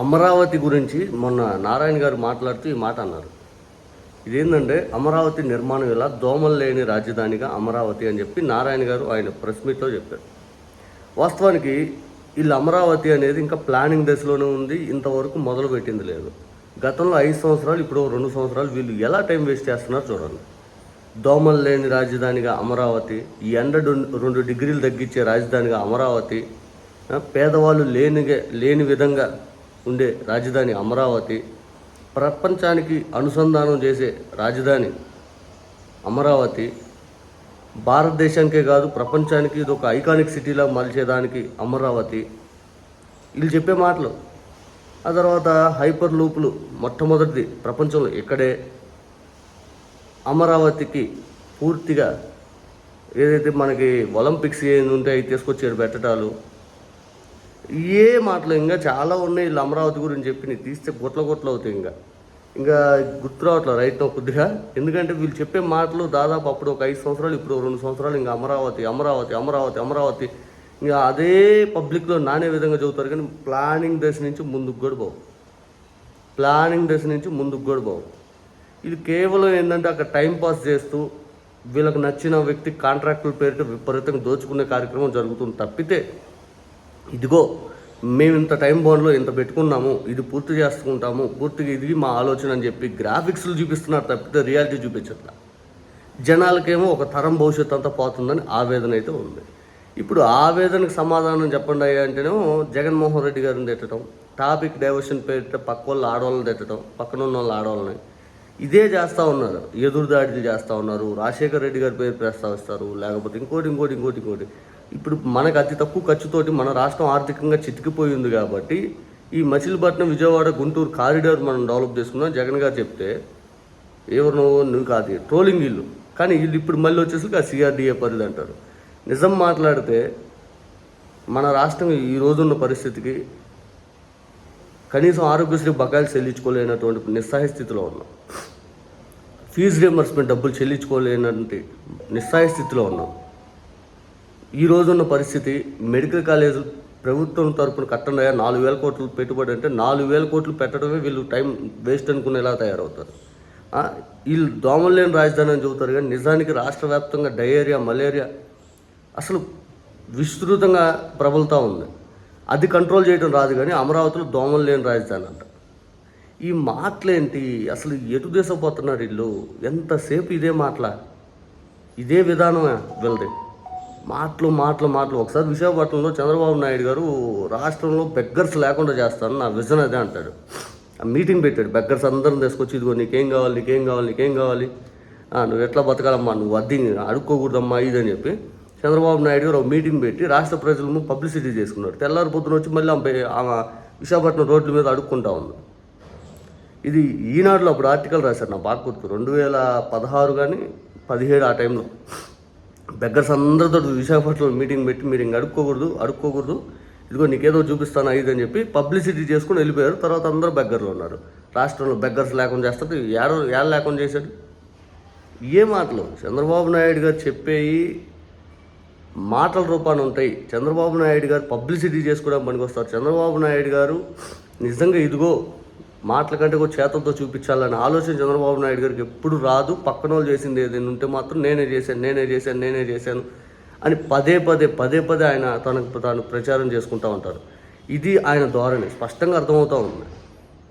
అమరావతి గురించి మొన్న నారాయణ గారు మాట్లాడుతూ ఈ మాట అన్నారు. ఇదేంటంటే అమరావతి నిర్మాణం ఇలా దోమలు లేని రాజధానిగా అమరావతి అని చెప్పి నారాయణ గారు ఆయన ప్రెస్ మీట్లో చెప్పారు. వాస్తవానికి వీళ్ళు అమరావతి అనేది ఇంకా ప్లానింగ్ దశలోనే ఉంది, ఇంతవరకు మొదలు పెట్టింది లేదు. గతంలో 5 సంవత్సరాలు, ఇప్పుడు 2 సంవత్సరాలు వీళ్ళు ఎలా టైం వేస్ట్ చేస్తున్నారు చూడండి. దోమలు లేని రాజధానిగా అమరావతి, ఈ ఎండ 2 డిగ్రీలు తగ్గించే రాజధానిగా అమరావతి, పేదవాళ్ళు లేని విధంగా ఉండే రాజధాని అమరావతి, ప్రపంచానికి అనుసంధానం చేసే రాజధాని అమరావతి, భారతదేశానికే కాదు ప్రపంచానికి ఇది ఒక ఐకానిక్ సిటీలా మలిచేదానికి అమరావతి. వీళ్ళు చెప్పే మాటలు. ఆ తర్వాత హైపర్ లూపులు మొట్టమొదటిది ప్రపంచంలో ఇక్కడే. అమరావతికి పూర్తిగా ఏదైతే మనకి ఒలింపిక్స్ ఉంటే అవి తీసుకొచ్చి పెట్టడాలు, ఏ మాటలు ఇంకా చాలా ఉన్నాయి. వీళ్ళు అమరావతి గురించి చెప్పి తీస్తే గుట్ల అవుతాయి. ఇంకా గుర్తు రావట్లేదు రైట్ కొద్దిగా. ఎందుకంటే వీళ్ళు చెప్పే మాటలు దాదాపు అప్పుడు ఒక 5 సంవత్సరాలు, ఇప్పుడు 2 సంవత్సరాలు ఇంకా అమరావతి అమరావతి అమరావతి అమరావతి. ఇంకా అదే పబ్లిక్లో నానే విధంగా చదువుతారు, కానీ ప్లానింగ్ దశ నుంచి ముందుకు కూడా బావు. ఇది కేవలం ఏంటంటే అక్కడ టైంపాస్ చేస్తూ వీళ్ళకి నచ్చిన వ్యక్తి కాంట్రాక్టుల పేరుతో విపరీతంగా దోచుకునే కార్యక్రమం జరుగుతుంది తప్పితే, ఇదిగో మేము ఇంత టైం బౌండ్లో ఇంత పెట్టుకున్నాము, ఇది పూర్తి చేసుకుంటాము, పూర్తిగా ఇది మా ఆలోచన అని చెప్పి గ్రాఫిక్స్లు చూపిస్తున్నారు తప్పితే రియాలిటీ చూపించట్లా. జనాలకేమో ఒక తరం భవిష్యత్తు అంతా పోతుందని ఆవేదన అయితే ఉంది. ఇప్పుడు ఆవేదనకు సమాధానం చెప్పండి అయ్యా అంటేనేమో జగన్మోహన్ రెడ్డి గారిని తిట్టడం, టాపిక్ డైవర్షన్ పేరిట పక్క వాళ్ళు ఆడవాళ్ళని తిట్టడం, పక్కన ఉన్న వాళ్ళు ఆడవాళ్ళని ఇదే చేస్తూ ఉన్నారు. ఎదురుదాడులు చేస్తూ ఉన్నారు. రాజశేఖర రెడ్డి గారి పేరు ప్రస్తావిస్తారు, లేకపోతే ఇంకోటి. ఇప్పుడు మనకు అతి తక్కువ ఖర్చుతోటి మన రాష్ట్రం ఆర్థికంగా చితికిపోయింది కాబట్టి ఈ మచిలీపట్నం విజయవాడ గుంటూరు కారిడార్ మనం డెవలప్ చేసుకున్నాం జగన్ గారు చెప్తే, ఎవరు నువ్వు కాదు ట్రోలింగ్ ఇల్లు. కానీ వీళ్ళు ఇప్పుడు మళ్ళీ వచ్చేసరికి ఆ సిఆర్డీఏ పరిధి అంటారు. నిజం మాట్లాడితే మన రాష్ట్రం ఈ రోజున్న పరిస్థితికి కనీసం ఆరోగ్యశ్రీ బకాయిలు చెల్లించుకోలేనటువంటి నిస్సహాయ స్థితిలో ఉన్నాం. ఫీజు రియంబర్స్మెంట్ డబ్బులు చెల్లించుకోలేనటువంటి నిస్సహాయ స్థితిలో ఉన్నాం. ఈ రోజున్న పరిస్థితి మెడికల్ కాలేజీలు ప్రభుత్వం తరపున కట్టండి 4,000 కోట్లు పెట్టుబడి అంటే 4,000 కోట్లు పెట్టడమే వీళ్ళు టైం వేస్ట్ అనుకునేలా తయారవుతారు. వీళ్ళు దోమలు లేని రాజధాని అని చెబుతారు, కానీ నిజానికి రాష్ట్ర వ్యాప్తంగా డయేరియా, మలేరియా అసలు విస్తృతంగా ప్రబలుతూ ఉంది. అది కంట్రోల్ చేయడం రాదు, కానీ అమరావతిలో దోమలు లేని రాజధాని అంట. ఈ మాటలేంటి? అసలు ఎటు దేశపోతున్నారు వీళ్ళు? ఎంతసేపు ఇదే విధానమే వీళ్ళది. మాటలు. ఒకసారి విశాఖపట్నంలో చంద్రబాబు నాయుడు గారు రాష్ట్రంలో బెగ్గర్స్ లేకుండా చేస్తాను, నా విజన్ అదే అంటాడు. ఆ మీటింగ్ పెట్టాడు, బెగ్గర్స్ అందరం తీసుకొచ్చి ఇదిగో నీకేం కావాలి, నువ్వు ఎట్లా బతకాలమ్మా, నువ్వు అద్దీ అడుక్కోకూడదమ్మా ఇదని చెప్పి చంద్రబాబు నాయుడు గారు ఒక మీటింగ్ పెట్టి రాష్ట్ర ప్రజలను పబ్లిసిటీ చేసుకున్నాడు. తెల్లారి పొద్దున వచ్చి మళ్ళీ ఆమె విశాఖపట్నం రోడ్ల మీద అడుక్కుంటా ఉంది. ఇది ఈనాడులో అప్పుడు ఆర్టికల్ రాశారు, నా బాగా గుర్తు, 2016 కానీ 17 ఆ టైంలో. బెగ్గర్స్ అందరితో విశాఖపట్నంలో మీటింగ్ పెట్టి మీరు ఇంక అడుక్కోకూడదు, ఇదిగో నీకేదో చూపిస్తాను అని చెప్పి పబ్లిసిటీ చేసుకుని వెళ్ళిపోయారు. తర్వాత అందరూ బెగ్గర్లు ఉన్నారు. రాష్ట్రంలో బెగ్గర్స్ లేకుండా చేస్తే ఏడ లేకుండా చేశాడు. ఏ మాటలు చంద్రబాబు నాయుడు గారు చెప్పేవి మాటల రూపాన్ని ఉంటాయి. చంద్రబాబు నాయుడు గారు పబ్లిసిటీ చేసుకోవడానికి పనికొస్తారు. చంద్రబాబు నాయుడు గారు నిజంగా ఇదిగో మాటల కంటే కూడా చేతలతో చూపించాలనే ఆలోచన చంద్రబాబు నాయుడు గారికి ఎప్పుడు రాదు. పక్కన వాళ్ళు చేసింది ఏదైనా ఉంటే మాత్రం నేనే చేశాను అని పదే ఆయన తాను ప్రచారం చేసుకుంటూ ఉంటారు. ఇది ఆయన ధోరణి స్పష్టంగా అర్థమవుతూ ఉంది.